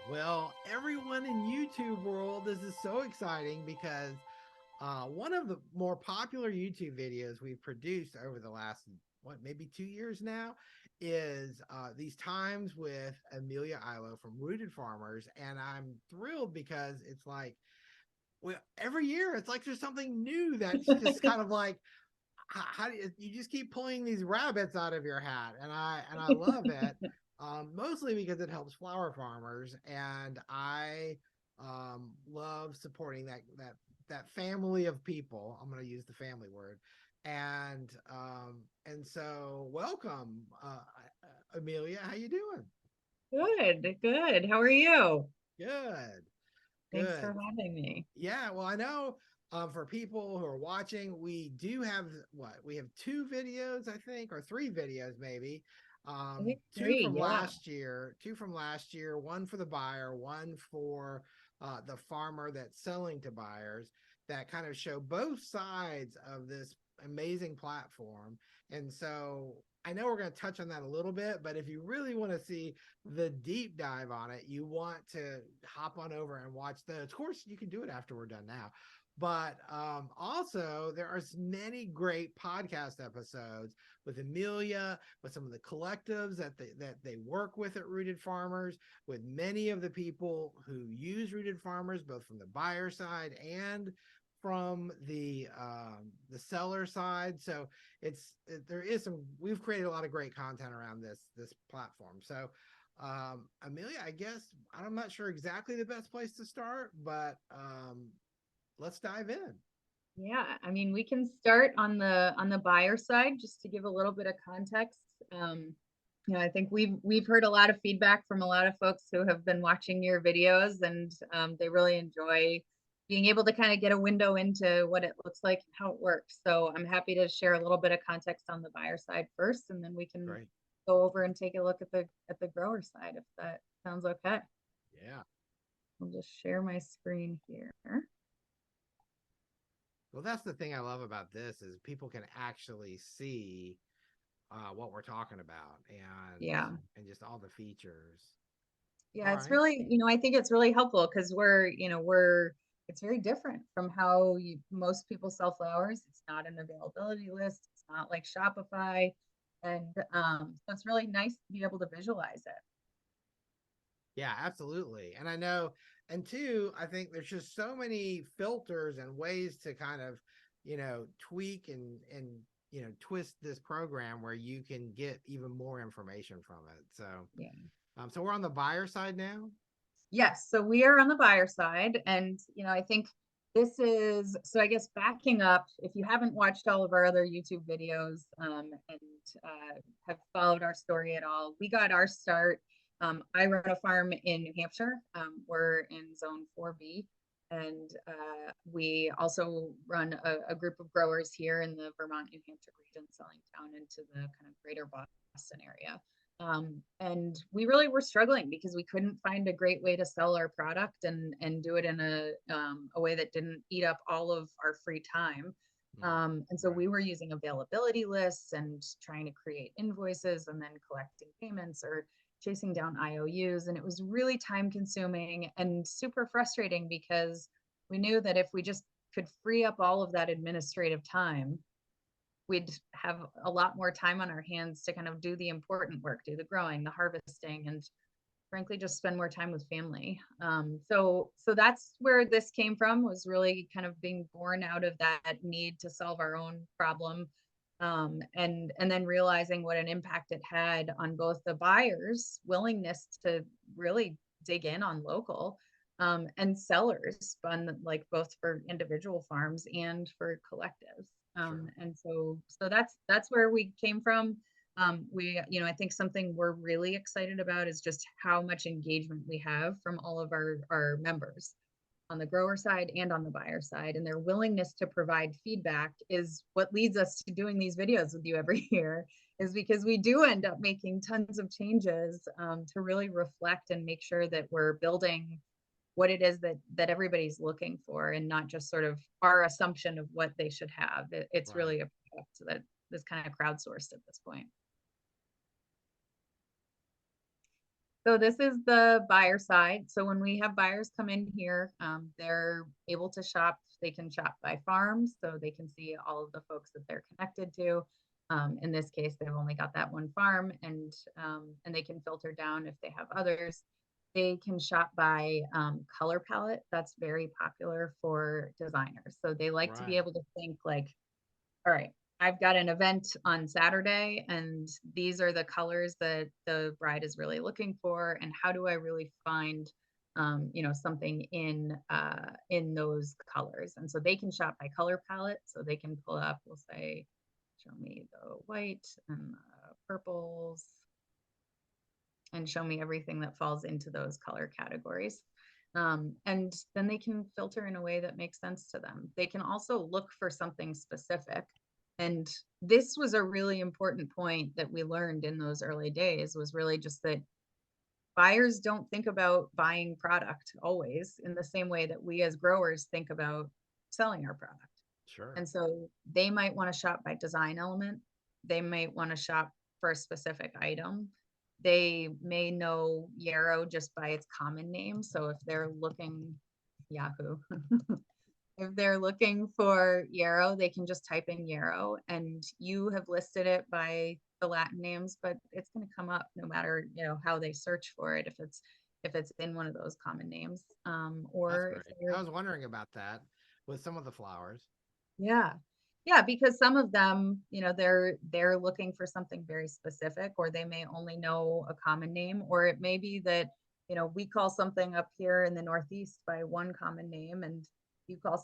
Well, everyone in YouTube world, this is so exciting because one of the more popular YouTube videos we've produced over the last, maybe 2 years now, is these times with Amelia Ihlo from Rooted Farmers. And I'm thrilled because it's like, well, every year it's like there's something new that's just kind of like, how do you just keep pulling these rabbits out of your hat, and I love it, mostly because it helps flower farmers, and I love supporting that family of people. I'm going to use the family word, and so welcome, Amelia. How you doing? Good, good. How are you? Good, Thanks good. for having me. Yeah, well, I know, for people who are watching, we do have we have two videos, I think, or three videos maybe. I think Two three, from yeah. last year, one for the buyer, one for the farmer that's selling to buyers, that kind of show both sides of this amazing platform. And so I know we're going to touch on that a little bit, but if you really want to see the deep dive on it, you want to hop on over and watch those. Of course, you can do it after we're done now. But also, there are many great podcast episodes with Amelia, with some of the collectives that they work with at Rooted Farmers, with many of the people who use Rooted Farmers, both from the buyer side and from the seller side. So there is some, we've created a lot of great content around this platform. So Amelia, I guess I'm not sure exactly the best place to start, but let's dive in. Yeah, I mean, we can start on the buyer side just to give a little bit of context. I think we've heard a lot of feedback from a lot of folks who have been watching your videos, and they really enjoy being able to kind of get a window into what it looks like and how it works. So I'm happy to share a little bit of context on the buyer side first, and then we can Great. go over and take a look at the grower side if that sounds okay. Yeah. I'll just share my screen here. Well, that's the thing I love about this is people can actually see what we're talking about, Yeah. and just all the features. All Yeah, it's right. really, I think it's really helpful because it's very different from how most people sell flowers. It's not an availability list. It's not like Shopify. And so it's really nice to be able to visualize it. Yeah, absolutely. And I know, and two, I think there's just so many filters and ways to kind of, tweak and twist this program where you can get even more information from it. So, Yeah. so we're on the buyer side now. Yes, so we are on the buyer side, and I think this is so. I guess backing up, if you haven't watched all of our other YouTube videos and have followed our story at all, we got our start. I run a farm in New Hampshire. We're in Zone 4B, and we also run a group of growers here in the Vermont, New Hampshire region, selling down into the kind of greater Boston area. And we really were struggling because we couldn't find a great way to sell our product and do it in a way that didn't eat up all of our free time. Mm, And so right. we were using availability lists and trying to create invoices and then collecting payments or chasing down IOUs. And it was really time consuming and super frustrating because we knew that if we just could free up all of that administrative time, we'd have a lot more time on our hands to kind of do the important work, do the growing, the harvesting, and frankly, just spend more time with family. So that's where this came from, was really kind of being born out of that need to solve our own problem. And then realizing what an impact it had on both the buyers' willingness to really dig in on local, and sellers on, like, both for individual farms and for collectives. Sure. And so that's where we came from. I think something we're really excited about is just how much engagement we have from all of our members on the grower side and on the buyer side. And their willingness to provide feedback is what leads us to doing these videos with you every year, is because we do end up making tons of changes to really reflect and make sure that we're building what it is that everybody's looking for, and not just sort of our assumption of what they should have. It's Right. really a product that is kind of crowdsourced at this point. So this is the buyer side. So when we have buyers come in here, they're able to shop. They can shop by farms, so they can see all of the folks that they're connected to. In this case, they've only got that one farm, and they can filter down if they have others. They can shop by color palette. That's very popular for designers. So they like to be Right. able to think like, all right, I've got an event on Saturday, and these are the colors that the bride is really looking for. And how do I really find, something in those colors? And so they can shop by color palette. So they can pull up, we'll say, show me the white and the purples, and show me everything that falls into those color categories. And then they can filter in a way that makes sense to them. They can also look for something specific. And this was a really important point that we learned in those early days, was really just that buyers don't think about buying product always in the same way that we as growers think about selling our product. Sure. And so they might want to shop by design element. They might want to shop for a specific item. They may know yarrow just by its common name. So if they're looking, Yahoo, if they're looking for yarrow, they can just type in yarrow, and you have listed it by the Latin names, but it's going to come up no matter, how they search for it, if it's in one of those common names. That's Or if great. they're I was wondering about that with some of the flowers. Yeah. Yeah, because some of them, they're looking for something very specific, or they may only know a common name, or it may be that, we call something up here in the Northeast by one common name, and you call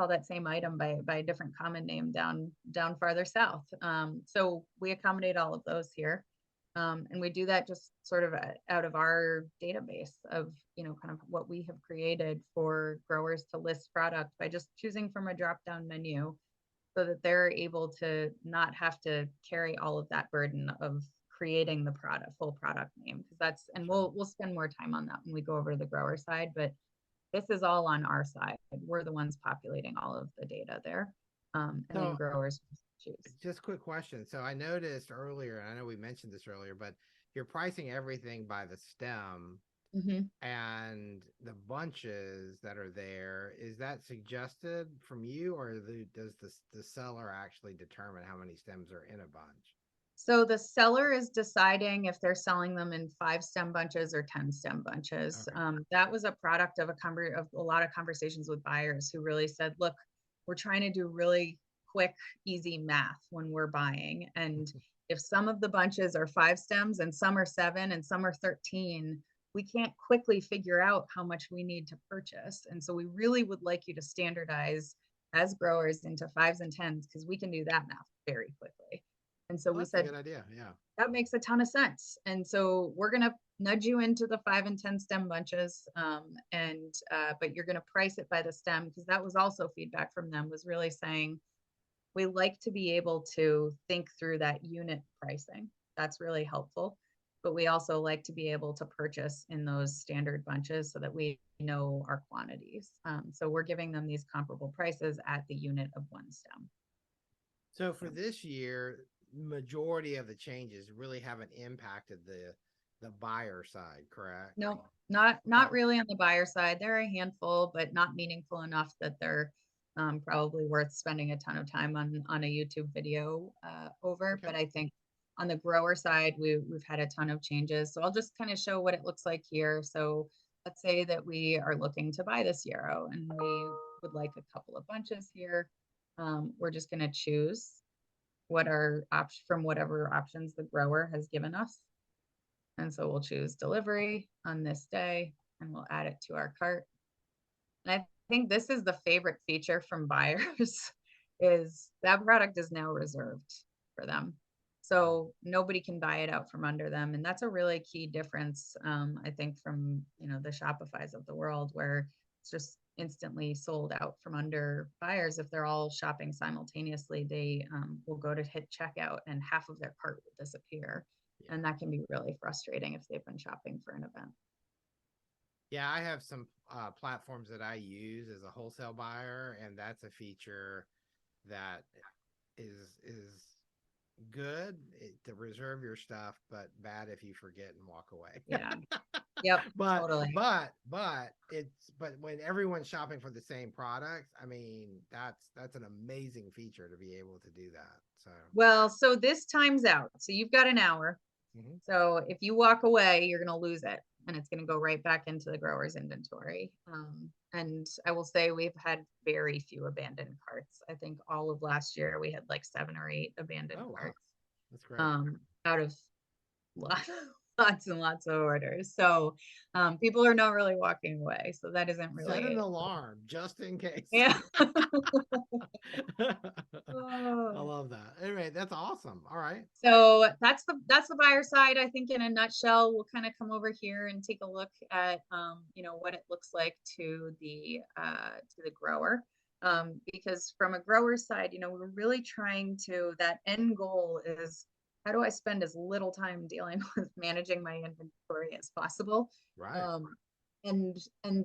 that same item by a different common name down farther south. So we accommodate all of those here. And we do that just sort of out of our database of, kind of what we have created for growers to list product by just choosing from a drop down menu, so that they're able to not have to carry all of that burden of creating the full product name. Because and Sure. we'll spend more time on that when we go over to the grower side, but this is all on our side. We're the ones populating all of the data there. And then So growers choose. just a quick question. So I noticed earlier, and I know we mentioned this earlier, but you're pricing everything by the stem Mhm. and the bunches that are there. Is that suggested from you, or does the seller actually determine how many stems are in a bunch? So the seller is deciding if they're selling them in 5 stem bunches or 10 stem bunches. Okay. That was a product of a lot of conversations with buyers who really said, look, we're trying to do really quick, easy math when we're buying. And if some of the bunches are 5 stems and some are 7 and some are 13, we can't quickly figure out how much we need to purchase. And so we really would like you to standardize as growers into 5s and 10s, because we can do that math very quickly. And so Well, we that's a said, good idea. Yeah. that makes a ton of sense. And so we're going to nudge you into the 5 and 10 stem bunches. But you're going to price it by the stem, because that was also feedback from them, was really saying, we like to be able to think through that unit pricing. That's really helpful. But we also like to be able to purchase in those standard bunches so that we know our quantities. So we're giving them these comparable prices at the unit of one stem. So for this year, majority of the changes really haven't impacted the buyer side, correct? No, Okay. not really on the buyer side. They're a handful, but not meaningful enough that they're probably worth spending a ton of time on a YouTube video over. Okay. But I think on the grower side, we've had a ton of changes. So I'll just kind of show what it looks like here. So let's say that we are looking to buy this yarrow, and we would like a couple of bunches here. We're just going to choose what our option from whatever options the grower has given us. And so we'll choose delivery on this day, and we'll add it to our cart. And I think this is the favorite feature from buyers is that product is now reserved for them. So nobody can buy it out from under them. And that's a really key difference, I think, from, the Shopify's of the world, where it's just instantly sold out from under buyers. If they're all shopping simultaneously, they will go to hit checkout and half of their cart will disappear. Yeah. And that can be really frustrating if they've been shopping for an event. Yeah, I have some platforms that I use as a wholesale buyer, and that's a feature that is good to reserve your stuff, but bad if you forget and walk away. Yeah. Yep. but Totally. but when everyone's shopping for the same products, I mean, that's an amazing feature to be able to do that. So Well, so this time's out. So you've got an hour. mhm. So if you walk away, you're going to lose it and it's going to go right back into the grower's inventory. And I will say we've had very few abandoned carts. I think all of last year we had like 7 or 8 abandoned Oh wow, carts that's great. out of lots and lots of orders. So people are not really walking away. So that isn't Set an really, alarm just in case. yeah. I love that. Anyway, that's awesome. All right. So that's the buyer side. I think in a nutshell, we'll kind of come over here and take a look at what it looks like to the grower. Because from a grower's side, we're really trying to, that end goal is, how do I spend as little time dealing with managing my inventory as possible? Right. Um, and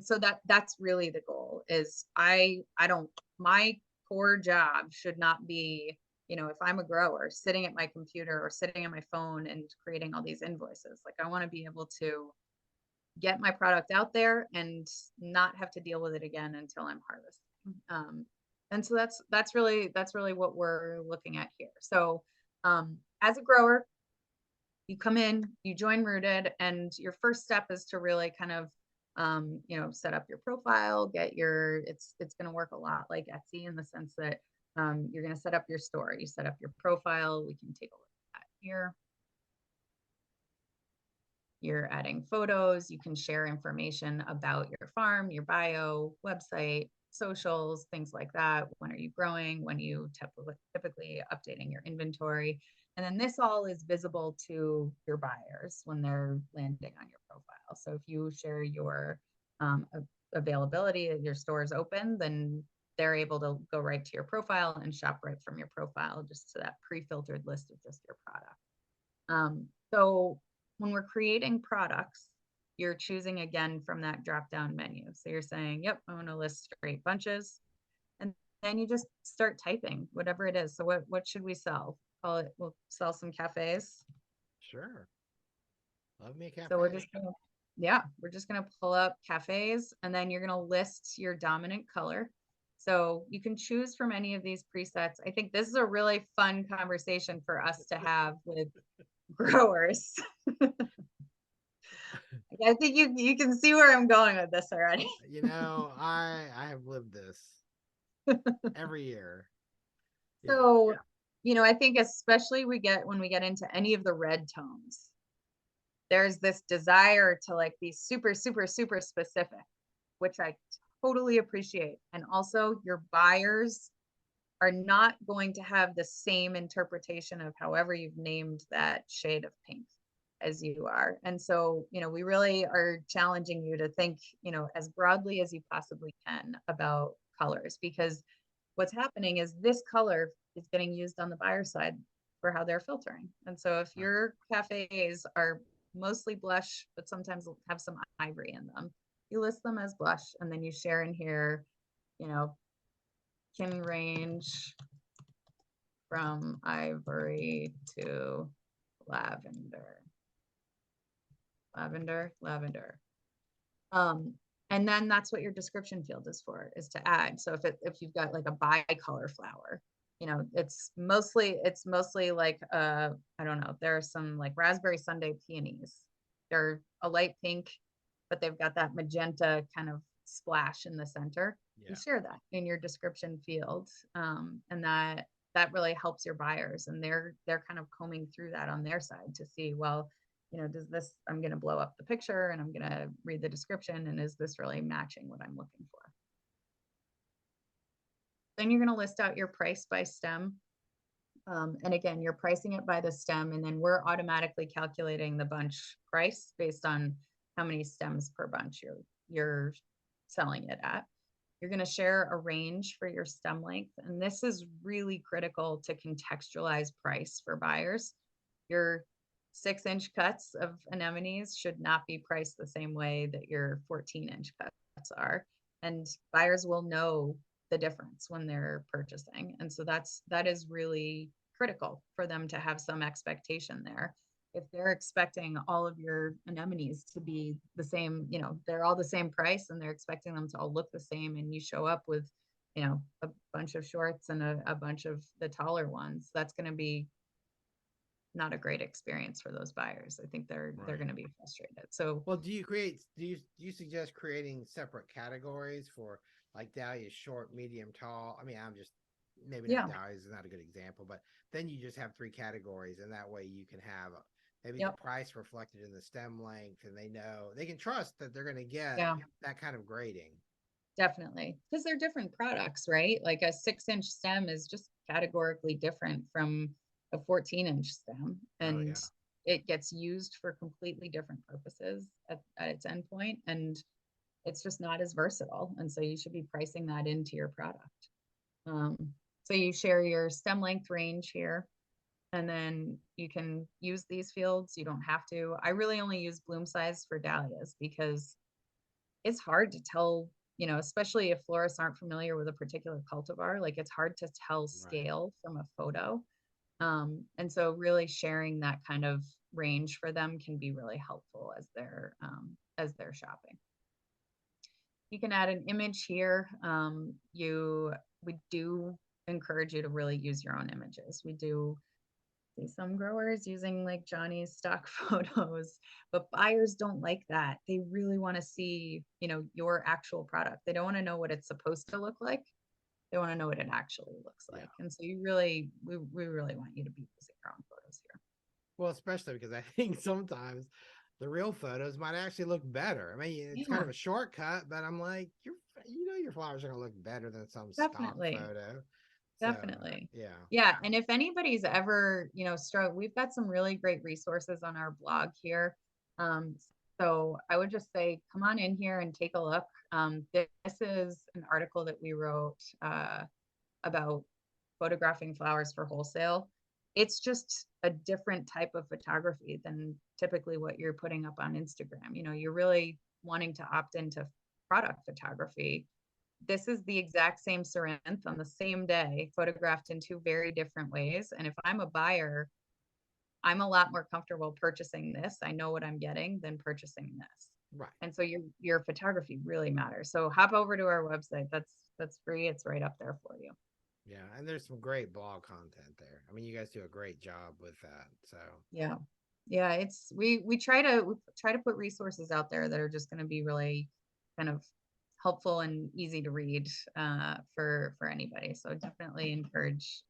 so that's really the goal. Is I don't, my core job should not be, if I'm a grower sitting at my computer or sitting on my phone and creating all these invoices. Like, I want to be able to get my product out there and not have to deal with it again until I'm harvesting. And so that's really what we're looking at here. So as a grower, you come in, you join Rooted, and your first step is to really kind of set up your profile, get your, it's going to work a lot like Etsy in the sense that you're going to set up your store, you set up your profile. We can take a look at that here. You're adding photos, you can share information about your farm, your bio, website, socials, things like that. When are you growing? When are you typically updating your inventory? And then this all is visible to your buyers when they're landing on your profile. So if you share your availability, your store is open, then they're able to go right to your profile and shop right from your profile, just to that pre-filtered list of just your product. So when we're creating products, you're choosing again from that drop down menu. So you're saying, yep, I want to list straight bunches. And then you just start typing whatever it is. So what should we sell? We'll sell some cafes. Sure. Love me a cafe. So we're just gonna pull up cafes, and then you're gonna list your dominant color. So you can choose from any of these presets. I think this is a really fun conversation for us to have with growers. I think you can see where I'm going with this already. I have lived this every year. Yeah. So, I think especially when we get into any of the red tones, there's this desire to like be super, super, super specific, which I totally appreciate. And also your buyers are not going to have the same interpretation of however you've named that shade of pink as you are. And so, we really are challenging you to think, as broadly as you possibly can about colors, because what's happening is this color is getting used on the buyer side for how they're filtering. And so if your cafes are mostly blush, but sometimes have some ivory in them, you list them as blush, and then you share in here, can range from ivory to lavender. Lavender. And then that's what your description field is for, is to add. So if you've got like a bicolor flower, it's mostly like I don't know, there are some like raspberry Sunday peonies. They're a light pink, but they've got that magenta kind of splash in the center. Yeah. You share that in your description field, and that really helps your buyers, and they're kind of combing through that on their side to see, well, does this, I'm going to blow up the picture and I'm going to read the description, and is this really matching what I'm looking for? Then you're going to list out your price by stem. And again, you're pricing it by the stem, and then we're automatically calculating the bunch price based on how many stems per bunch you're selling it at. You're going to share a range for your stem length, and this is really critical to contextualize price for buyers. Your 6-inch cuts of anemones should not be priced the same way that your 14-inch cuts are, and buyers will know the difference when they're purchasing. And so that is really critical for them to have some expectation there. If they're expecting all of your anemones to be the same, they're all the same price and they're expecting them to all look the same, and you show up with, a bunch of shorts and a bunch of the taller ones, that's going to be not a great experience for those buyers. I think they're going to be frustrated. So, well, do you suggest creating separate categories for like dahlias short, medium, tall? I mean, I'm just maybe not yeah, dahlias is not a good example, but then you just have three categories, and that way you can have maybe the yep, price reflected in the stem length, and they can trust that they're going to get yeah, that kind of grading. definitely, because they're different products, right? Like a 6-inch stem is just categorically different from a 14-inch stem, Oh and yeah, it gets used for completely different purposes at its endpoint, and it's just not as versatile. And so you should be pricing that into your product. Um, so you share your stem length range here, and then you can use these fields. You don't have to. I really only use bloom size for dahlias because it's hard to tell, especially if florists aren't familiar with a particular cultivar, like it's hard to tell right. scale from a photo. And so really sharing that kind of range for them can be really helpful as they're shopping. You can add an image here. We do encourage you to really use your own images. We do see some growers using like Johnny's stock photos, but buyers don't like that. They really want to see, your actual product. They don't want to know what it's supposed to look like. They want to know what it actually looks Yeah. like. And so we really want you to be using your own photos here. Well, especially because I think sometimes the real photos might actually look better. I mean, it's kind Yeah, of a shortcut, but I'm like, your flowers are gonna look better than some stock definitely. photo. So Definitely. yeah, Yeah. And if anybody's ever, we've got some really great resources on our blog here. Um, so I would just say, come on in here and take a look. This is an article that we wrote about photographing flowers for wholesale. It's just a different type of photography than typically what you're putting up on Instagram. You're really wanting to opt into product photography. This is the exact same Sorrento on the same day, photographed in two very different ways. And if I'm a buyer, I'm a lot more comfortable purchasing this. I know what I'm getting than purchasing this. right. And so your photography really matters. So hop over to our website. That's free. It's right up there for you. Yeah, and there's some great blog content there. I mean, you guys do a great job with that. So Yeah. Yeah, it's we try to put resources out there that are just going to be really kind of helpful and easy to read for anybody. So definitely encourage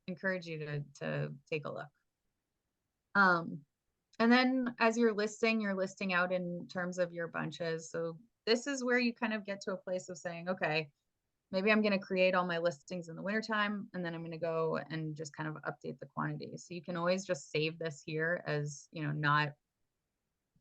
you to take a look. Um, and then as you're listing out in terms of your bunches. So this is where you kind of get to a place of saying, okay, maybe I'm going to create all my listings in the wintertime, and then I'm going to go and just kind of update the quantities. So you can always just save this here as, not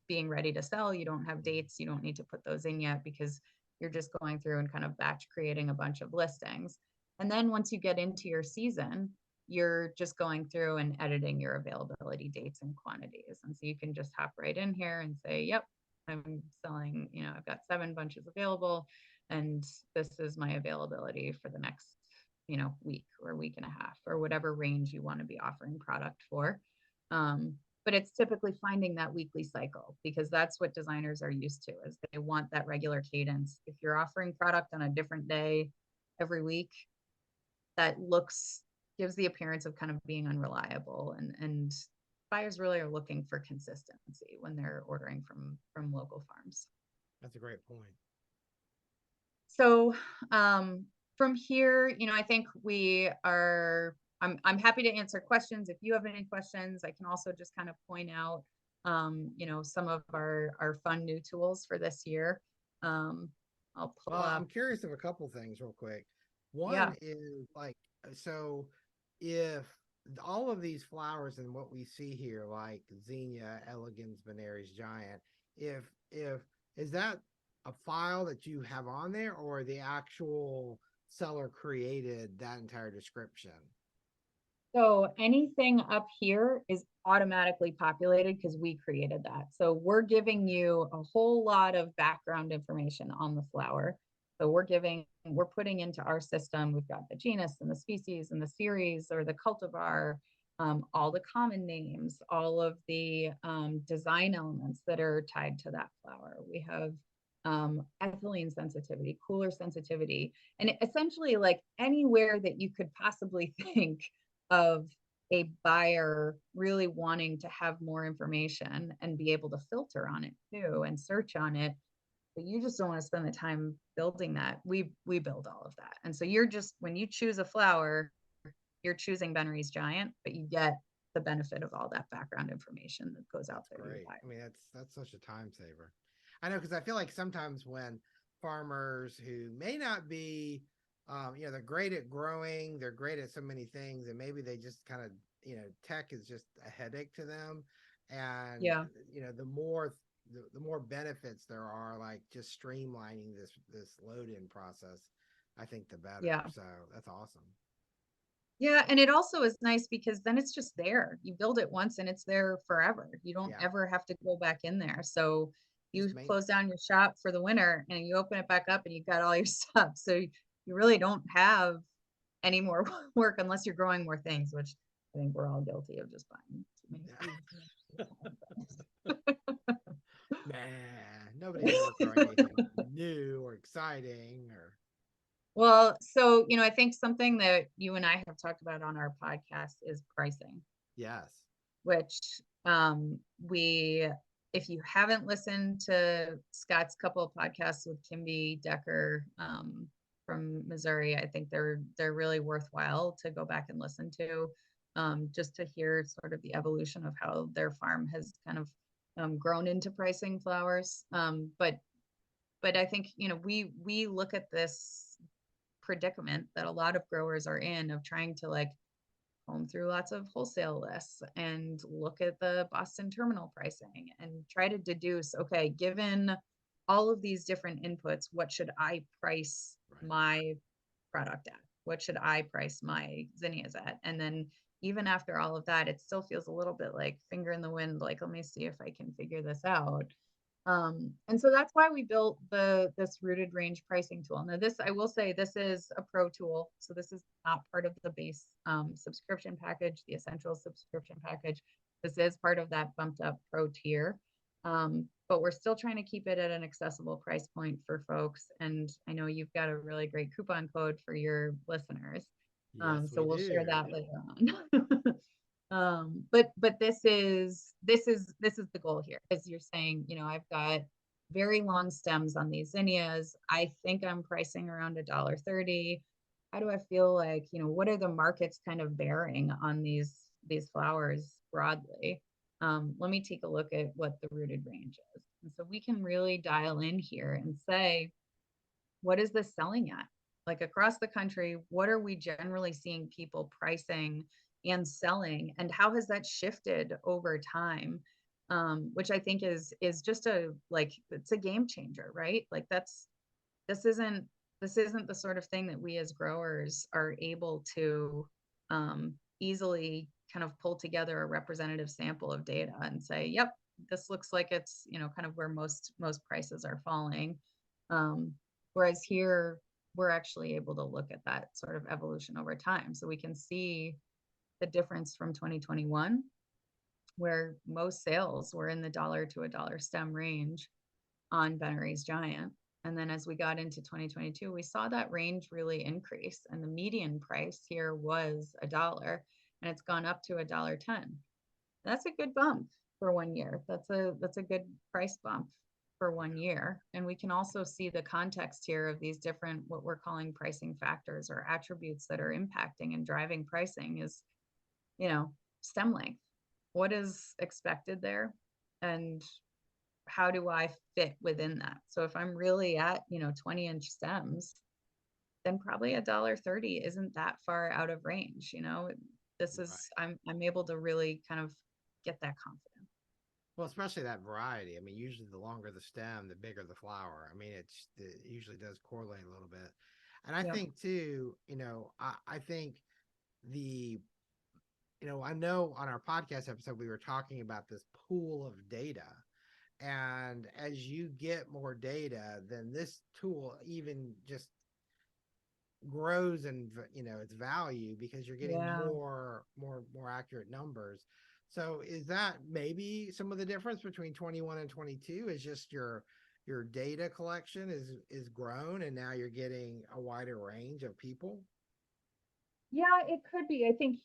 being ready to sell. You don't have dates. You don't need to put those in yet because you're just going through and kind of batch creating a bunch of listings. And then once you get into your season, you're just going through and editing your availability dates and quantities. And so you can just hop right in here and say, yep, I'm selling, I've got 7 bunches available, and this is my availability for the next, week or week and a half, or whatever range you want to be offering product for. But it's typically finding that weekly cycle, because that's what designers are used to, is they want that regular cadence. If you're offering product on a different day every week, that gives the appearance of kind of being unreliable, and buyers really are looking for consistency when they're ordering from local farms. that's a great point. So from here, I think I'm happy to answer questions. If you have any questions, I can also just kind of point out, some of our fun new tools for this year. I'll pull Well, I'm up. curious of a couple things real quick. Yeah. One is like, so if all of these flowers and what we see here, like Zinnia, Elegans, Benary's Giant, if is that a file that you have on there, or the actual seller created that entire description? So anything up here is automatically populated because we created that. So we're giving you a whole lot of background information on the flower. So we're putting into our system, we've got the genus and the species and the series or the cultivar, all the common names, all of the design elements that are tied to that flower. We have ethylene sensitivity, cooler sensitivity, and essentially like anywhere that you could possibly think of a buyer really wanting to have more information and be able to filter on it too and search on it, but you just don't want to spend the time building that. We build all of that. And so you're just, when you choose a flower, you're choosing Ben-Re's Giant, but you get the benefit of all that background information that goes out there. Great. I mean, that's such a time saver. I know, because I feel like sometimes when farmers who may not be, they're great at growing, they're great at so many things, and maybe they just kind of, tech is just a headache to them. And Yeah. the more benefits there are, like just streamlining this load in process, I think the better. Yeah. So that's awesome. Yeah. And it also is nice because then it's just there. You build it once and it's there forever. You don't Yeah, ever have to go back in there. So you just close maintenance. down your shop for the winter and you open it back up and you've got all your stuff. So you really don't have any more work unless you're growing more things, which I think we're all guilty of, just buying too many seeds. Man, nobody's ever growing anything new or exciting or. Well, so, I think something that you and I have talked about on our podcast is pricing, Yes. which we, if you haven't listened to Scott's couple of podcasts with Kimby Decker from Missouri, I think they're really worthwhile to go back and listen to, just to hear sort of the evolution of how their farm has kind of grown into pricing flowers. But I think, we look at this predicament that a lot of growers are in, of trying to like comb through lots of wholesale lists and look at the Boston terminal pricing and try to deduce, okay, given all of these different inputs, what should I price my product at? What should I price my zinnias at? And then even after all of that, it still feels a little bit like finger in the wind, like, let me see if I can figure this out. And so that's why we built this rooted range pricing tool. Now, this, I will say, this is a pro tool. So this is not part of the base subscription package, the essential subscription package. This is part of that bumped up pro tier. But we're still trying to keep it at an accessible price point for folks. And I know you've got a really great coupon code for your listeners. Yes, So we we'll share do. that later on. But this is the goal here, as you're saying, I've got very long stems on these zinnias. I think I'm pricing around $1.30. How do I feel like, what are the markets kind of bearing on these flowers broadly? Let me take a look at what the rooted range is. And so we can really dial in here and say, what is this selling at? Like across the country, what are we generally seeing people pricing and selling, and how has that shifted over time? Which I think is just it's a game changer, right? Like this isn't this isn't the sort of thing that we as growers are able to easily kind of pull together a representative sample of data and say, yep, this looks like it's kind of where most prices are falling. Whereas here, we're actually able to look at that sort of evolution over time. So we can see the difference from 2021, where most sales were in the $1 to $1 stem range on Ben-Re's Giant. And then as we got into 2022, we saw that range really increase. And the median price here was $1, and it's gone up to $1.10. That's a good bump for 1 year. That's a good price bump for 1 year. And we can also see the context here of these different, what we're calling pricing factors or attributes that are impacting and driving pricing is, stem length. What is expected there? And how do I fit within that? So if I'm really at, 20-inch stems, then probably $1.30 isn't that far out of range. This Right. is, I'm able to really kind of get that confidence. Well, especially that variety. I mean, usually the longer the stem, the bigger the flower. I mean, it usually does correlate a little bit. And I Yep. think too, I think the, I know on our podcast episode, we were talking about this pool of data. And as you get more data, then this tool even just grows in its value because you're getting Yeah. more accurate numbers. So is that maybe some of the difference between 21 and 22 is just your data collection is grown and now you're getting a wider range of people? Yeah, it could be. I think,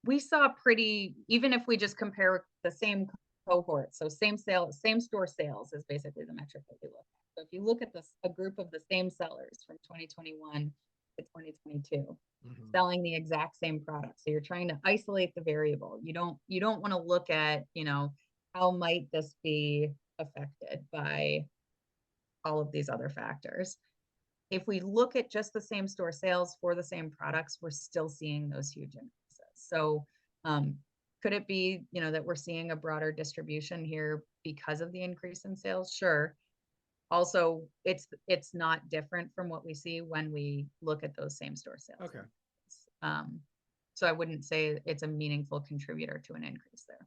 we saw pretty, even if we just compare the same cohort, so same sales, same store sales is basically the metric that we look at. So if you look at this, a group of the same sellers from 2021 to 2022, Mm-hmm. selling the exact same product. So you're trying to isolate the variable. You don't want to look at, how might this be affected by all of these other factors. If we look at just the same store sales for the same products, we're still seeing those huge increases. So, um, could it be, that we're seeing a broader distribution here because of the increase in sales? Sure. Also, it's not different from what we see when we look at those same store sales. Okay. Um, so I wouldn't say it's a meaningful contributor to an increase there.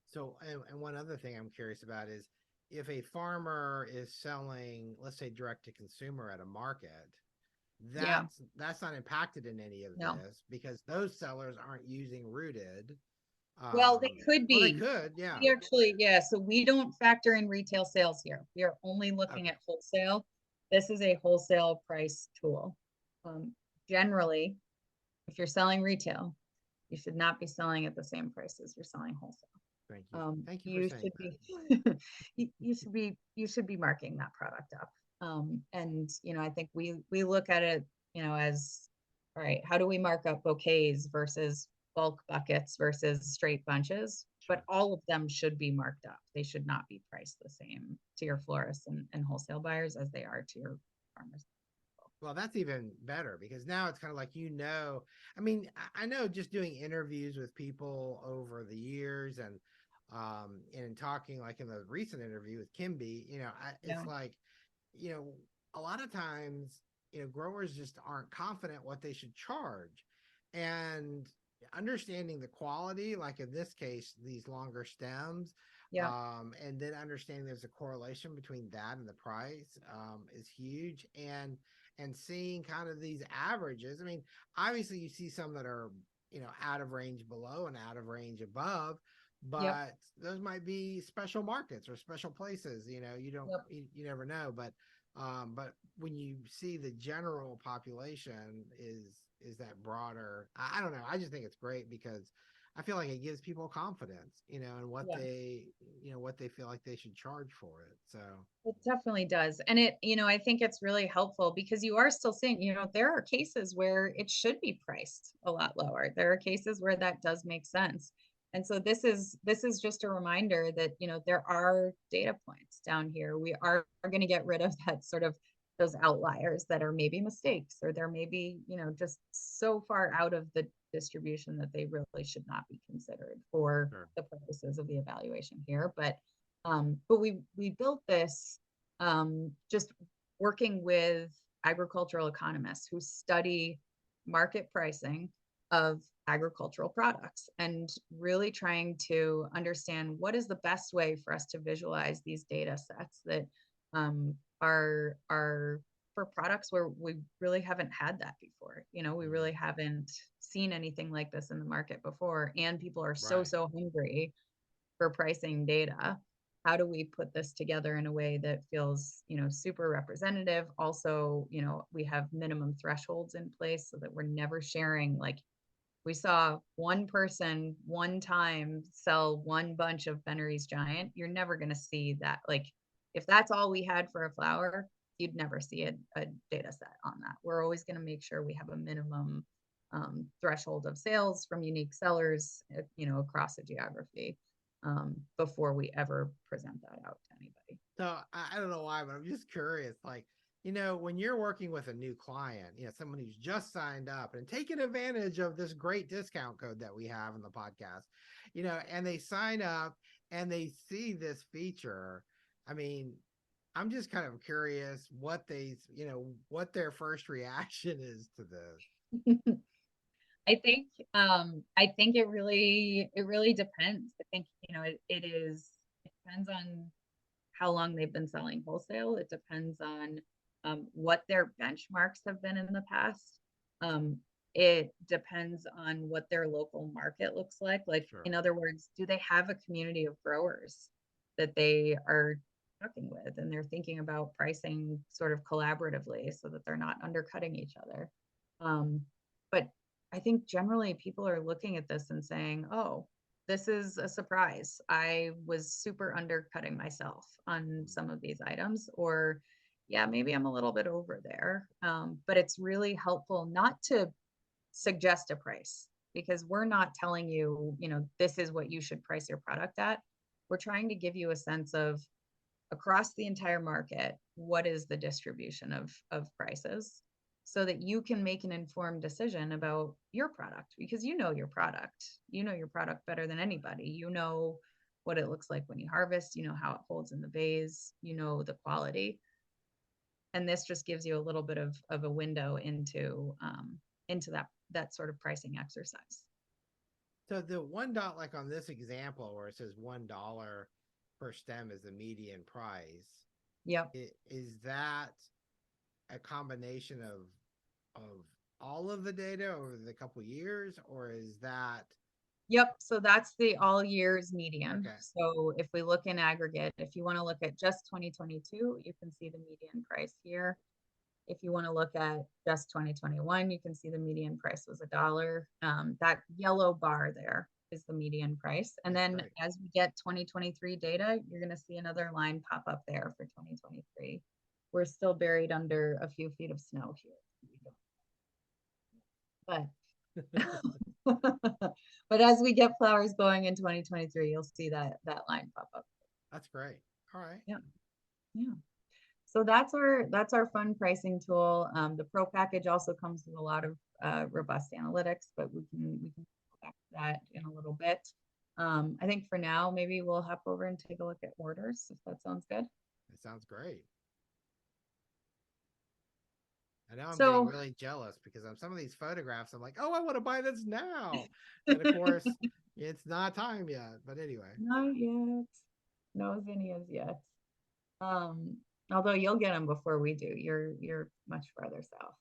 So, and one other thing I'm curious about is if a farmer is selling, let's say, direct to consumer at a market, Yeah. that's not impacted in any of No. this because those sellers aren't using rooted. Well, they could Well, they be. could, yeah. We actually, yeah, so we don't factor in retail sales here. We are only looking Okay, at wholesale. This is a wholesale price tool. Um, Generally, if you're selling retail, you should not be selling at the same price as you're selling wholesale. thank you for You saying should that. be, you should be marking that product up. And I think we look at it, as, all right, how do we mark up bouquets versus bulk buckets versus straight bunches? But Sure. all of them should be marked up. They should not be priced the same to your florists and wholesale buyers as they are to your farmers. Well, that's even better because now it's kind of like, I mean, I know just doing interviews with people over the years and talking like in the recent interview with Kimby, it's Yeah. like, you know, a lot of times, growers just aren't confident what they should charge. And understanding the quality, like in this case, these longer stems, Yeah. and then understanding there's a correlation between that and the price is huge. And seeing kind of these averages. I mean, obviously you see some that are, out of range below and out of range above, Yep. but those might be special markets or special places, you don't, Yep. you never know. But when you see the general population is that broader, I don't know. I just think it's great because I feel like it gives people confidence, in what Yeah. what they feel like they should charge for it. So It definitely does. And I think it's really helpful because you are still seeing, there are cases where it should be priced a lot lower. There are cases where that does make sense. And so this is just a reminder that, there are data points down here. We are going to get rid of that sort of those outliers that are maybe mistakes or they're maybe, just so far out of the distribution that they really should not be considered for sure. the purposes of the evaluation here. But we built this just working with agricultural economists who study market pricing of agricultural products and really trying to understand what is the best way for us to visualize these data sets that are for products where we really haven't had that before. We Mhm. really haven't seen anything like this in the market before, and people are Right. so hungry for pricing data. How do we put this together in a way that feels, super representative? Also, we have minimum thresholds in place so that we're never sharing. Like, we saw one person one time sell one bunch of Bennery's Giant. You're never going to see that. Like, if that's all we had for a flower, you'd never see a data set on that. We're always going to make sure we have a minimum threshold of sales from unique sellers, across a geography, before we ever present that out to anybody. So I don't know why, but I'm just curious. Like, when you're working with a new client, someone who's just signed up and taken advantage of this great discount code that we have in the podcast, and they sign up and they see this feature. I mean, I'm just kind of curious what their first reaction is to this. I think it really depends. I think, it depends on how long they've been selling wholesale. It depends on what their benchmarks have been in the past. Um, it depends on what their local market looks like. Like, Sure. in other words, do they have a community of growers that they are talking with and they're thinking about pricing sort of collaboratively so that they're not undercutting each other? But I think generally people are looking at this and saying, oh, this is a surprise. I was super undercutting myself on some of these items, or yeah, maybe I'm a little bit over there. But it's really helpful not to suggest a price, because we're not telling you, this is what you should price your product at. We're trying to give you a sense of, across the entire market, what is the distribution of prices, so that you can make an informed decision about your product, because you know your product better than anybody. You know what it looks like when you harvest, you know how it holds in the vase, you know the quality. And this just gives you a little bit of a window into that sort of pricing exercise. So the $1, like on this example where it says $1 per stem is the median price, Yep. is that a combination of all of the data over the couple years, or is that Yep. So that's the all years median. okay? So if we look in aggregate, if you want to look at just 2022, you can see the median price here. If you want to look at just 2021, you can see the median price was $1. That yellow bar there is the median price. And That's then great. as we get 2023 data, you're going to see another line pop up there for 2023. We're still buried under a few feet of snow here. But but as we get flowers going in 2023, you'll see that line pop up. That's great. All right. Yeah. Yeah. So that's our fun pricing tool. The Pro package also comes with a lot of robust analytics, but we can go back to that in a little bit. I think for now, maybe we'll hop over and take a look at orders, if that sounds good. It sounds great. I know I'm getting So really jealous because on some of these photographs, I'm like, oh, I want to buy this now. And of course, it's not time yet. But anyway, not yet, no zinnias yet. Um, Although you'll get them before we do. You're much farther south.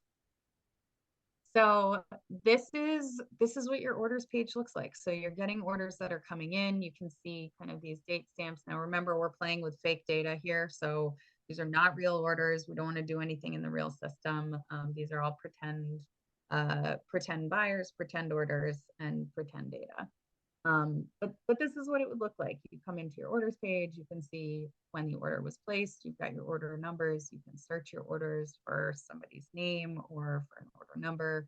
So this is what your orders page looks like. So you're getting orders that are coming in. You can see kind of these date stamps. Now remember, we're playing with fake data here. So these are not real orders. We don't want to do anything in the real system. These are all pretend buyers, pretend orders, and pretend data. But this is what it would look like. You come into your orders page, you can see when the order was placed, you've got your order numbers, you can search your orders for somebody's name or for an order number.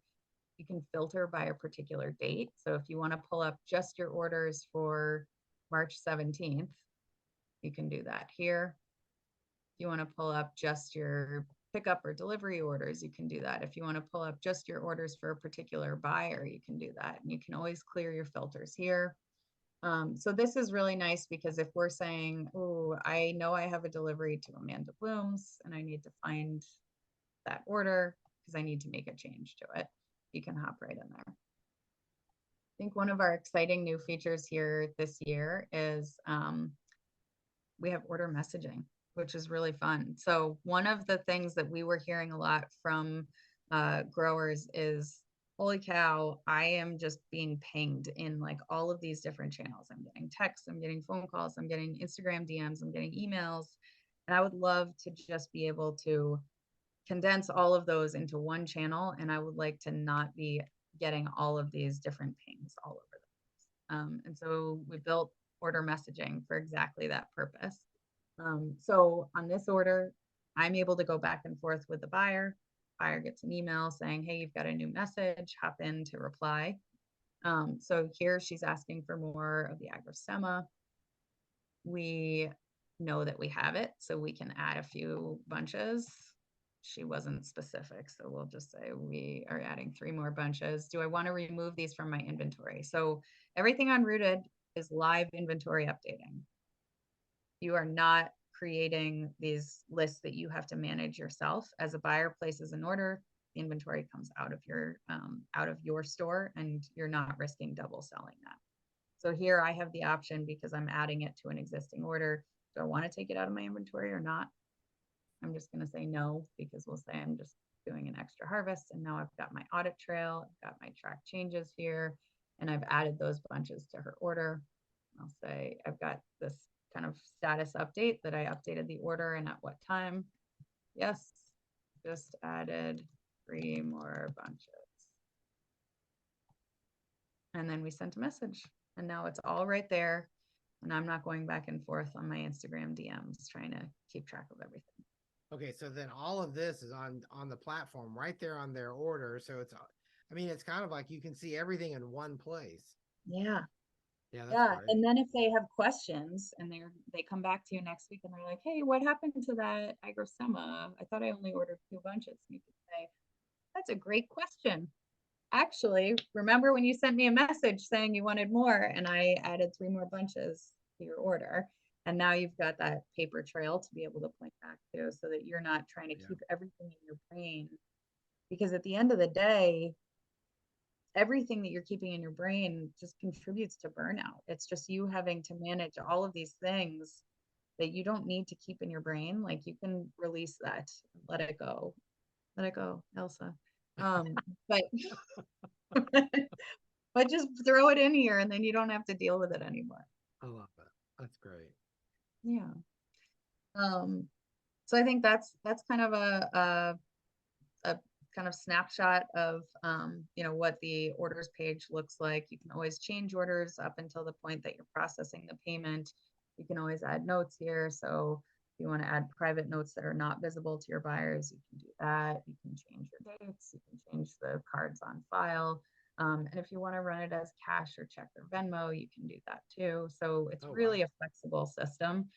You can filter by a particular date. So if you want to pull up just your orders for March 17th, you can do that here. If you want to pull up just your pickup or delivery orders, you can do that. If you want to pull up just your orders for a particular buyer, you can do that. And you can always clear your filters here. So this is really nice because if we're saying, oh, I know I have a delivery to Amanda Bloom's and I need to find that order because I need to make a change to it, you can hop right in there. I think one of our exciting new features here this year is we have order messaging, which is really fun. So one of the things that we were hearing a lot from growers is, holy cow, I am just being pinged in like all of these different channels. I'm getting texts, I'm getting phone calls, I'm getting Instagram DMs, I'm getting emails. And I would love to just be able to condense all of those into one channel. And I would like to not be getting all of these different pings all over the place. And so we built order messaging for exactly that purpose. So on this order, I'm able to go back and forth with the buyer. Buyer gets an email saying, hey, you've got a new message, hop in to reply. So here she's asking for more of the agrostemma. We know that we have it, so we can add a few bunches. She wasn't specific, so we'll just say we are adding 3 more bunches. Do I want to remove these from my inventory? So everything on Rooted is live inventory updating. You are not creating these lists that you have to manage yourself. As a buyer places an order, the inventory comes out of your store, and you're not risking double selling that. So here I have the option, because I'm adding it to an existing order. Do I want to take it out of my inventory or not? I'm just going to say no, because we'll say I'm just doing an extra harvest. And now I've got my audit trail, I've got my track changes here, and I've added those bunches to her order. I'll say I've got this kind of status update that I updated the order and at what time. Yes, just added 3 more bunches. And then we sent a message, and now it's all right there. And I'm not going back and forth on my Instagram DMs trying to keep track of everything. Okay, so then all of this is on the platform right there on their order. So it's, I mean, it's kind of like you can see everything in one place. Yeah. Yeah, that's Yeah. great. And then if they have questions and they come back to you next week and they're like, hey, what happened to that agrosema? I thought I only ordered 2 bunches. And you can say, that's a great question. Actually, remember when you sent me a message saying you wanted more, and I added 3 more bunches to your order. And now you've got that paper trail to be able to point back to, so that you're not trying to Yeah. keep everything in your brain. Because at the end of the day, everything that you're keeping in your brain just contributes to burnout. It's just you having to manage all of these things that you don't need to keep in your brain. Like, you can release that, let it go. Let it go, Elsa. But but just throw it in here, and then you don't have to deal with it anymore. I love that. That's great. Yeah. So I think that's kind of a kind of snapshot of what the orders page looks like. You can always change orders up until the point that you're processing the payment. You can always add notes here. So if you want to add private notes that are not visible to your buyers, you can do that. You can change your dates. You can change the cards on file. And if you want to run it as cash or check or Venmo, you can do that too. So it's Oh, really wow. a flexible system.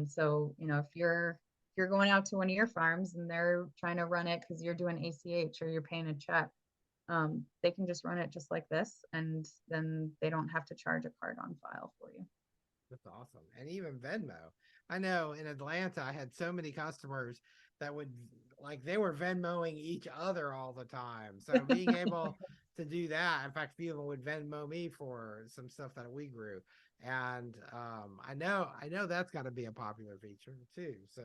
So if you're going out to one of your farms and they're trying to run it because you're doing ACH or you're paying a check, they can just run it just like this, and then they don't have to charge a card on file for you. That's awesome. And even Venmo. I know in Atlanta, I had so many customers that would, like, they were Venmoing each other all the time. So being able to do that, in fact, a few of them would Venmo me for some stuff that we grew. And I know that's got to be a popular feature too. So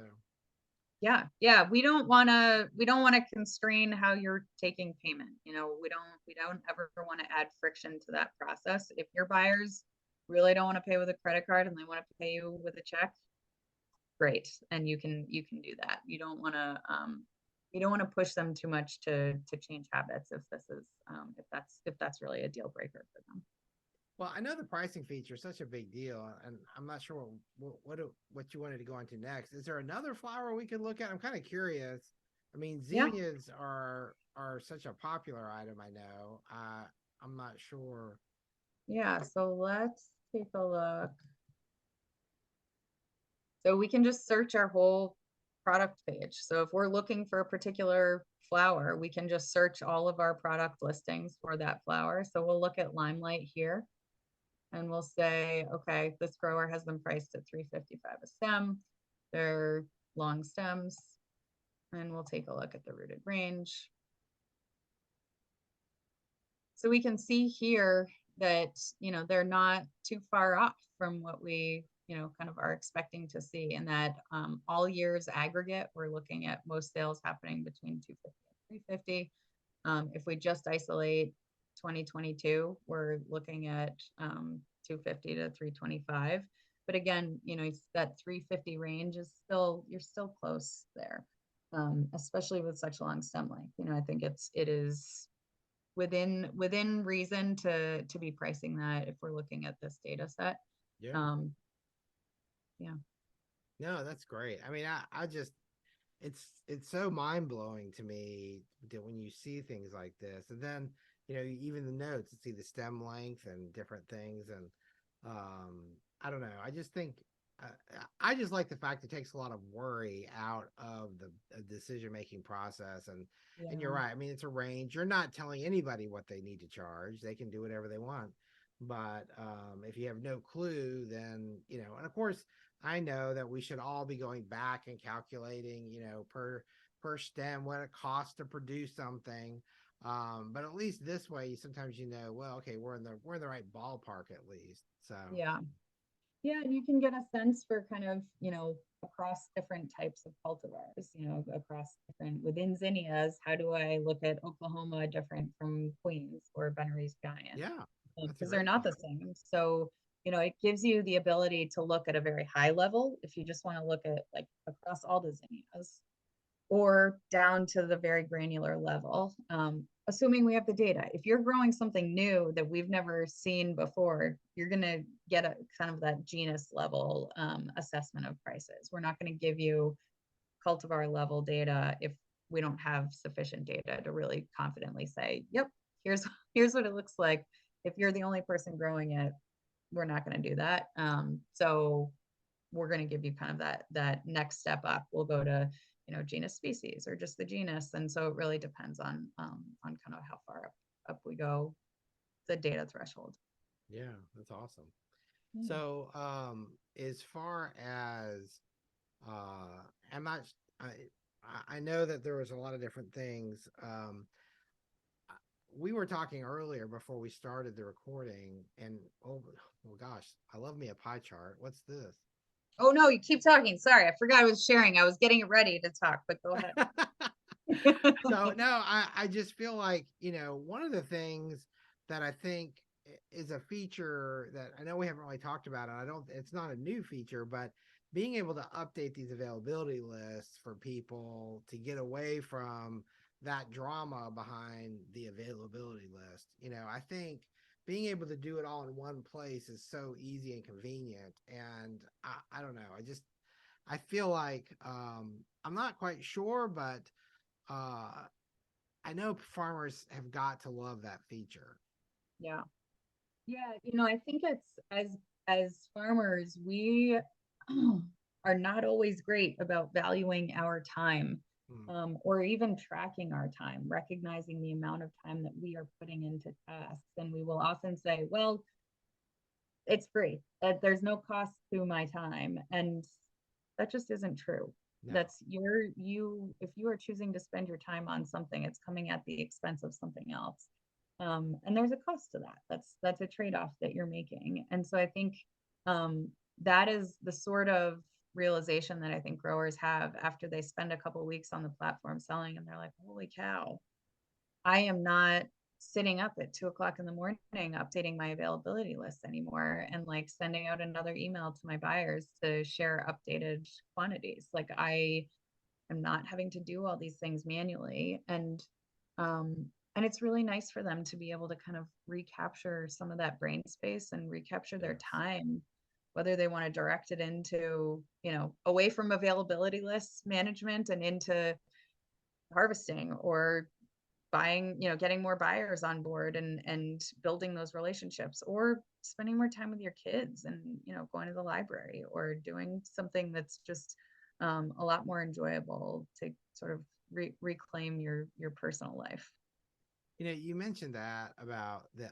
Yeah, we don't want to constrain how you're taking payment. We don't ever want to add friction to that process. If your buyers really don't want to pay with a credit card and they want to pay you with a check, great, and you can do that. You don't want to push them too much to change habits, if that's really a deal breaker for them. well, I know the pricing feature is such a big deal, and I'm not sure what you wanted to go into next. Is there another flower we could look at? I'm kind of curious. I mean, Yeah, zinnias are such a popular item. I know. I'm not sure. yeah, so let's take a look. So we can just search our whole product page. So if we're looking for a particular flower, we can just search all of our product listings for that flower. So we'll look at Limelight here, and we'll say, okay, this grower has them priced at $3.55 a stem. They're long stems. And we'll take a look at the rooted range. So we can see here that, they're not too far off from what we, kind of are expecting to see, and that all years aggregate, we're looking at most sales happening between 250 and 350. If we just isolate 2022, we're looking at 250 to 325. But again, that 350 range is you're still close there, especially with such a long stem length. I think it is within reason to be pricing that if we're looking at this data set. Yeah. Um, yeah. No, that's great. I mean, I just it's so mind blowing to me that when you see things like this, and then even the notes, to see the stem length and different things, and I don't know. I just think I just like the fact it takes a lot of worry out of the decision making process, and you're Yeah. right. I mean, it's a range. You're not telling anybody what they need to charge. They can do whatever they want. But if you have no clue, then and of course I know that we should all be going back and calculating, per stem what it costs to produce something. But at least this way, sometimes well, okay, we're in the right ballpark at least. So Yeah. Yeah, and you can get a sense for kind of, across different types of cultivars, across different within zinnias. How do I look at Oklahoma different from Queens or Bennery's Giant? Yeah, that's a Because they're great not the point. same. So, it gives you the ability to look at a very high level if you just want to look at like across all the zinnias or down to the very granular level, assuming we have the data. If you're growing something new that we've never seen before, you're going to get a kind of that genus level assessment of prices. We're not going to give you cultivar level data if we don't have sufficient data to really confidently say, yep, here's what it looks like. If you're the only person growing it, we're not going to do that. So we're going to give you kind of that next step up. We'll go to genus species or just the genus, and so it really depends on kind of how far up we go the data threshold. Yeah, that's awesome. Yeah. So, as far as I'm not, I know that there was a lot of different things. We were talking earlier before we started the recording, and oh gosh, I love me a pie chart. What's this? Oh no, you keep talking. Sorry, I forgot I was sharing. I was getting it ready to talk, but go ahead. So no, I just feel like, one of the things that I think is a feature that I know we haven't really talked about, and it's not a new feature, but being able to update these availability lists for people to get away from that drama behind the availability list. I think being able to do it all in one place is so easy and convenient. And I don't know. I feel like I'm not quite sure, but uh, I know farmers have got to love that feature. Yeah. Yeah, I think it's as farmers, we are not always great about valuing our time, Mm, or even tracking our time, recognizing the amount of time that we are putting into tasks. And we will often say, well, it's free. There's no cost to my time. And that just isn't true. no. That's if you are choosing to spend your time on something, it's coming at the expense of something else. And there's a cost to that. That's a trade-off that you're making. And so I think that is the sort of realization that I think growers have after they spend a couple weeks on the platform selling, and they're like, holy cow, I am not sitting up at 2 o'clock in the morning updating my availability list anymore and like sending out another email to my buyers to share updated quantities. Like I am not having to do all these things manually. And it's really nice for them to be able to kind of recapture some of that brain space and recapture their Yes. time, whether they want to direct it into, away from availability lists management and into harvesting or buying, getting more buyers on board and building those relationships, or spending more time with your kids and, going to the library or doing something that's just a lot more enjoyable to sort of reclaim your personal life. You mentioned that about the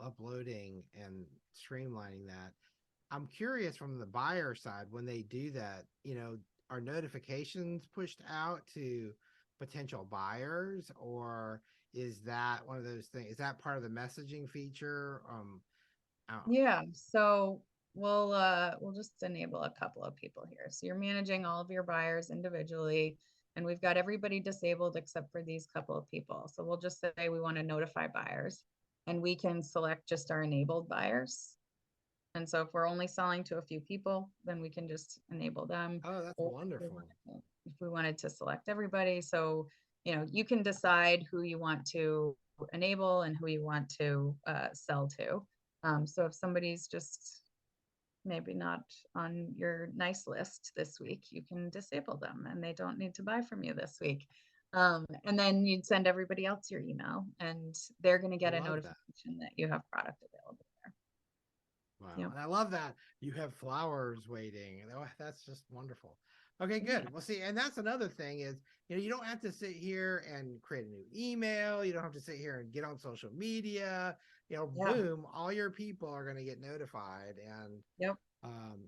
uploading and streamlining that. I'm curious from the buyer side when they do that, are notifications pushed out to potential buyers, or is that one of those things? Is that part of the messaging feature? Oh, Yeah, so we'll just enable a couple of people here. So you're managing all of your buyers individually, and we've got everybody disabled except for these couple of people. So we'll just say we want to notify buyers, and we can select just our enabled buyers. And so if we're only selling to a few people, then we can just enable them. oh, that's Or wonderful. if we wanted to select everybody. So, you can decide who you want to enable and who you want to sell to. So if somebody's just maybe not on your nice list this week, you can disable them and they don't need to buy from you this week. And then you'd send everybody else your email and they're going to I get a love that. notification that you have product available there. Wow. Yep. And I love that you have flowers waiting. That's just wonderful. Okay, Yeah. good. Well, see, and that's another thing is, you don't have to sit here and create a new email. You don't have to sit here and get on social media. Yeah. Boom, all your people are going to get notified. And Yep.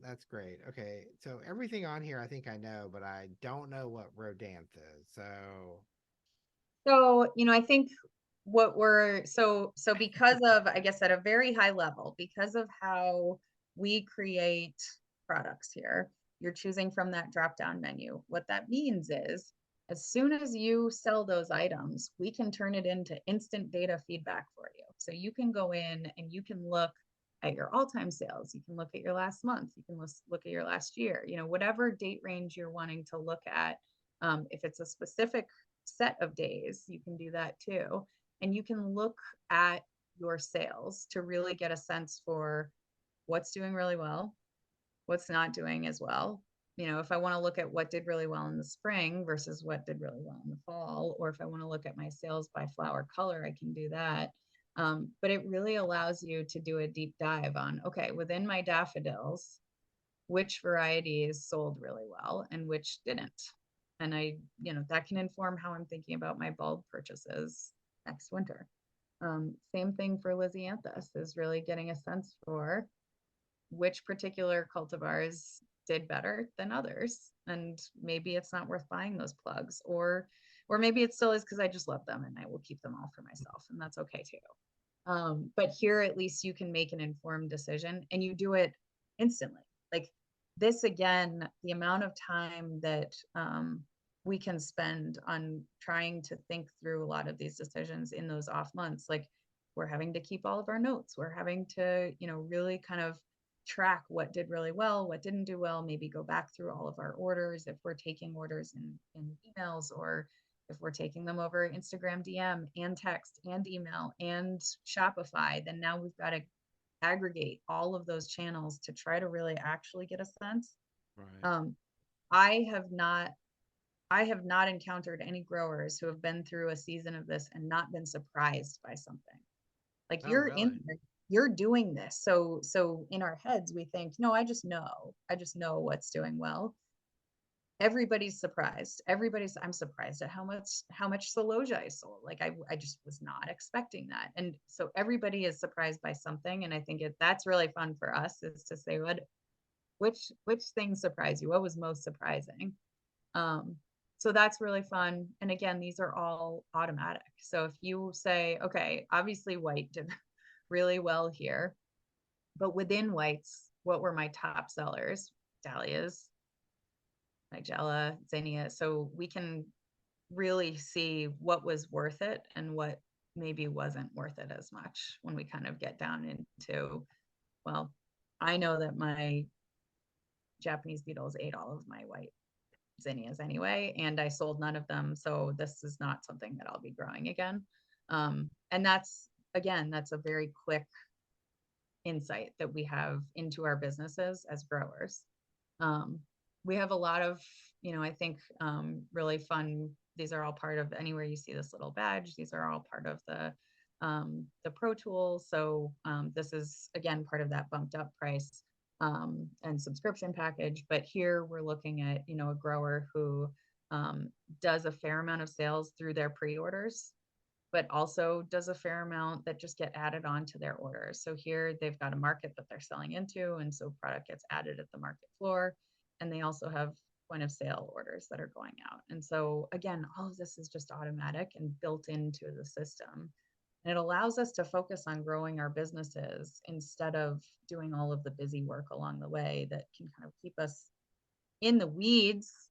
that's great. Okay. So everything on here, I think I know, but I don't know what Rodanth is. So, So, I think what we're so because of, I guess, at a very high level, because of how we create products here. You're choosing from that drop-down menu. What that means is, as soon as you sell those items, we can turn it into instant data feedback for you. So you can go in and you can look at your all-time sales. You can look at your last month. You can look at your last year, whatever date range you're wanting to look at. If it's a specific set of days, you can do that too. And you can look at your sales to really get a sense for what's doing really well, what's not doing as well. If I want to look at what did really well in the spring versus what did really well in the fall, or if I want to look at my sales by flower color, I can do that. But it really allows you to do a deep dive on, okay, within my daffodils, which varieties sold really well and which didn't. And that can inform how I'm thinking about my bulb purchases next winter. Same thing for Lysianthus, is really getting a sense for which particular cultivars did better than others. And maybe it's not worth buying those plugs, or maybe it still is because I just love them and I will keep them all for myself, and that's okay too. But here, at least you can make an informed decision, and you do it instantly. Like this, again, the amount of time that we can spend on trying to think through a lot of these decisions in those off months. Like, we're having to keep all of our notes. We're having to, really kind of track what did really well, what didn't do well, maybe go back through all of our orders if we're taking orders in emails, or if we're taking them over Instagram DM and text and email and Shopify, then now we've got to aggregate all of those channels to try to really actually get a sense. Right. I have not encountered any growers who have been through a season of this and not been surprised by something. Like, Oh, you're in really? there, you're doing this. So in our heads, we think, no, I just know what's doing well. Everybody's surprised. I'm surprised at how much Celosia I sold. Like, I just was not expecting that. And so everybody is surprised by something. And I think that's really fun for us, is to say, which things surprise you? What was most surprising? So that's really fun. And again, these are all automatic. So if you say, okay, obviously white did really well here, but within whites, what were my top sellers? Dahlias, Nigella, zinnia. So we can really see what was worth it and what maybe wasn't worth it as much when we kind of get down into, well, I know that my Japanese beetles ate all of my white zinnias anyway, and I sold none of them. So this is not something that I'll be growing again. And that's a very quick insight that we have into our businesses as growers. We have a lot of, I think, really fun. These are all part of, anywhere you see this little badge, these are all part of the Pro Tool. So this is, again, part of that bumped up price and subscription package. But here we're looking at, a grower who does a fair amount of sales through their pre-orders, but also does a fair amount that just get added on to their orders. So here they've got a market that they're selling into, and so product gets added at the market floor, and they also have point of sale orders that are going out. And so again, all of this is just automatic and built into the system. And it allows us to focus on growing our businesses instead of doing all of the busy work along the way that can kind of keep us in the weeds.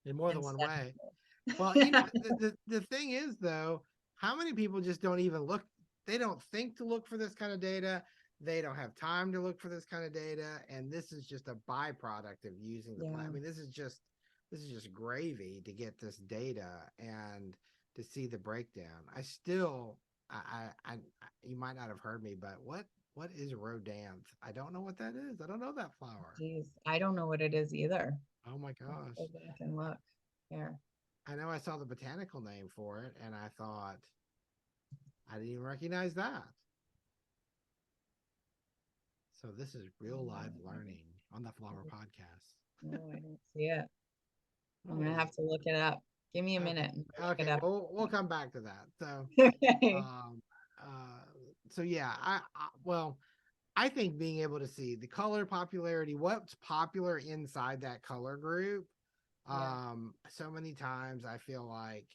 In more than one instead way. of- Well, the thing is, though, how many people just don't even look? They don't think to look for this kind of data. They don't have time to look for this kind of data, and this is just a byproduct of using the Yeah. I mean, this is just gravy to get this data and to see the breakdown. I still, I you might not have heard me, but what is Rodanthe? I don't know what that is. I don't know that flower. Geez, I don't know what it is either. Oh my Let's gosh. go back and look here. I know I saw the botanical name for it, and I thought I didn't even recognize that. So this is real live learning on the Flower Podcast. No, I don't see it. I'm gonna Oh, have to look it up. Give me a okay. minute and look it Okay, up. we'll come back to that. So, Okay. um, yeah, well, I think being able to see the color popularity, what's popular inside that color group. Yeah. So many times I feel like,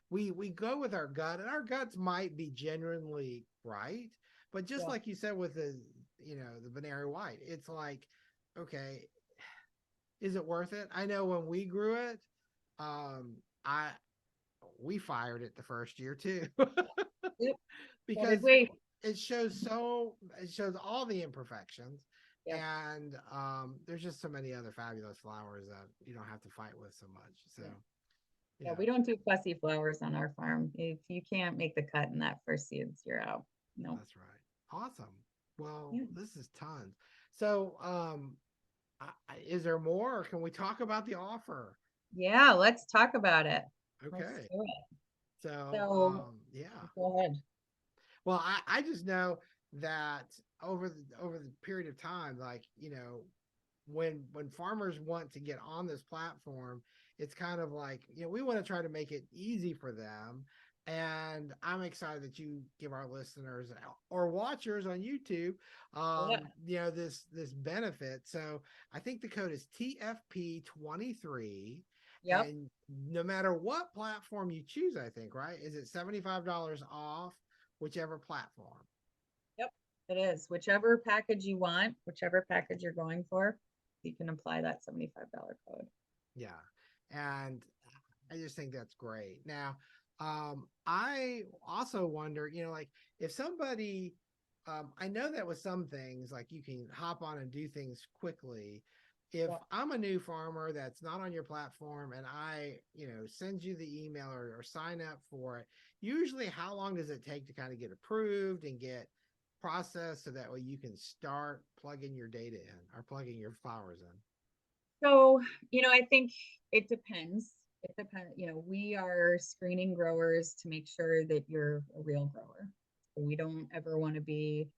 we go with our gut, and our guts might be genuinely right, but just Yeah. like you said with the Venere white. It's like, okay, is it worth it? I know when we grew it, I we fired it the first year too. Yep. So did Because we. it shows all the imperfections, Yep. and there's just so many other fabulous flowers that you don't have to fight with so much. So Yeah. Yeah, yeah, we don't do fussy flowers on our farm. If you can't make the cut in that first seeds, you're out. No. that's right. Awesome. Well, Yeah. this is tons. So is there more, or can we talk about the offer? Yeah, let's talk about it. Let's Okay. do it. So So yeah. go ahead. Well, I just know that over the period of time, like, when farmers want to get on this platform, it's kind of like, we want to try to make it easy for them. And I'm excited that you give our listeners or watchers on YouTube, Yeah. this benefit. So I think the code is TFP23. Yep. And no matter what platform you choose, I think, right? Is it $75 off whichever platform? Yep. It is. Whichever package you want, whichever package you're going for, you can apply that $75 code. Yeah. And I just think that's great. Now, I also wonder, like, if somebody, I know that with some things, like, you can hop on and do things quickly. If Yeah. I'm a new farmer that's not on your platform and I, send you the email or sign up for it, usually how long does it take to kind of get approved and get processed so that way you can start plugging your data in or plugging your flowers in? So, I think it depends. It depends. We are screening growers to make sure that you're a real grower. So we don't ever want to be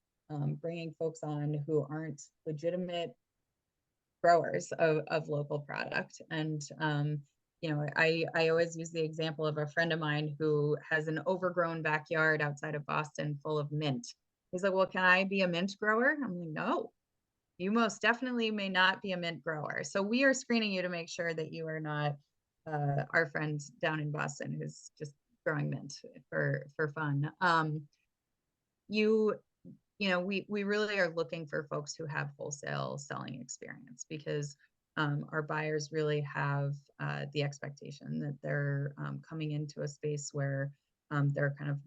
bringing folks on who aren't legitimate growers of local product. And, I always use the example of a friend of mine who has an overgrown backyard outside of Boston full of mint. He's like, well, can I be a mint grower? I'm like, no, you most definitely may not be a mint grower. So we are screening you to make sure that you are not our friend down in Boston who's just growing mint for fun. You we really are looking for folks who have wholesale selling experience because our buyers really have the expectation that they're coming into a space where there are kind of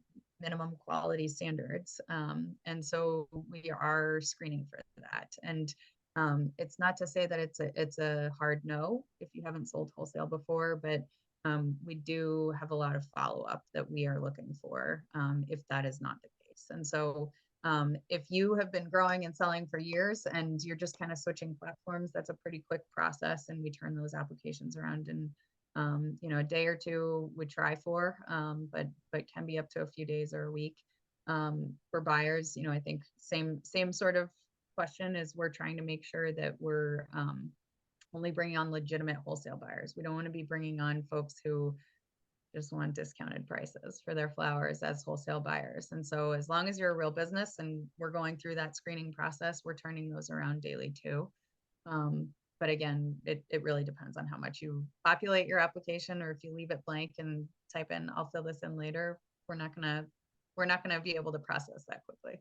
minimum quality standards. And so we are screening for that. And it's not to say that it's a hard no if you haven't sold wholesale before, but we do have a lot of follow up that we are looking for if that is not the case. And so if you have been growing and selling for years and you're just kind of switching platforms, that's a pretty quick process, and we turn those applications around in a day or two. We try for, but can be up to a few days or a week. For buyers, I think same sort of question is we're trying to make sure that we're only bringing on legitimate wholesale buyers. We don't want to be bringing on folks who just want discounted prices for their flowers as wholesale buyers. And so as long as you're a real business and we're going through that screening process, we're turning those around daily too. Um, but again, it really depends on how much you populate your application, or if you leave it blank and type in, I'll fill this in later, we're not gonna be able to process that quickly.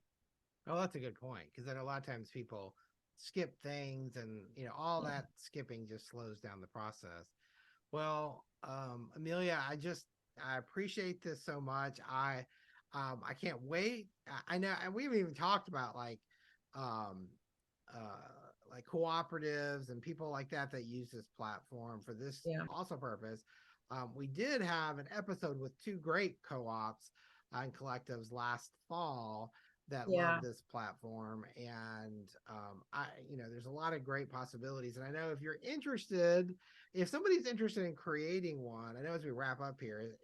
Oh, that's a good point, because then a lot of times people skip things, and all Yeah. that skipping just slows down the process. Well, Amelia, I appreciate this so much. I can't wait. I know, and we haven't even talked about um like cooperatives and people like that use this platform for this Yeah. also purpose. We did have an episode with two great co-ops and collectives last fall that love Yeah. this platform, and there's a lot of great possibilities. And I know if somebody's interested in creating one, I know as we wrap up here,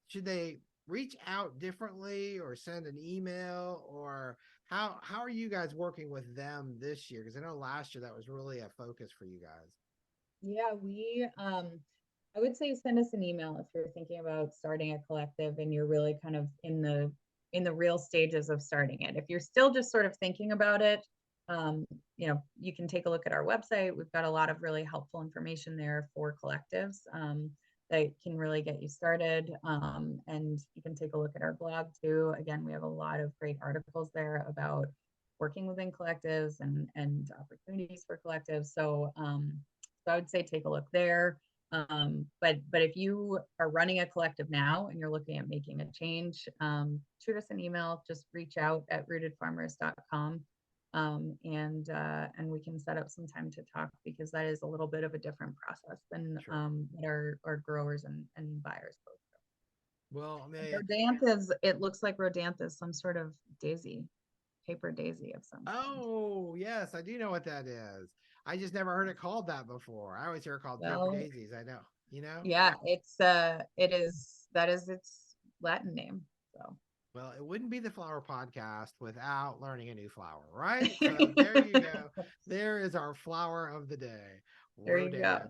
should they reach out differently or send an email, or how are you guys working with them this year? Because I know last year that was really a focus for you guys. Yeah, we I would say send us an email if you're thinking about starting a collective and you're really kind of in the real stages of starting it. If you're still just sort of thinking about it, you can take a look at our website. We've got a lot of really helpful information there for collectives that can really get you started. And you can take a look at our blog too. Again, we have a lot of great articles there about working within collectives and opportunities for collectives. So I would say take a look there. But if you are running a collective now and you're looking at making a change, shoot us an email, just reach out at rootedfarmers.com. And we can set up some time to talk, because that is a little bit of a different process than what our growers and buyers go through. Well, Amelia, Rhodanthe it looks like Rhodanthe is some sort of daisy, paper daisy of some kind. Oh, yes, I do know what that is. I just never heard it called that before. I always hear it called paper daisies. I know, Yeah, it is, that is its Latin name. So well, it wouldn't be the flower podcast without learning a new flower, right? So there you go. There is our flower of the day. There you go.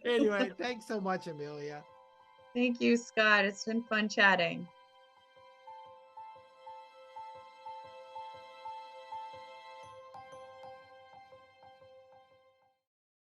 Anyway, thanks so much, Amelia. Thank you, Scott. It's been fun chatting.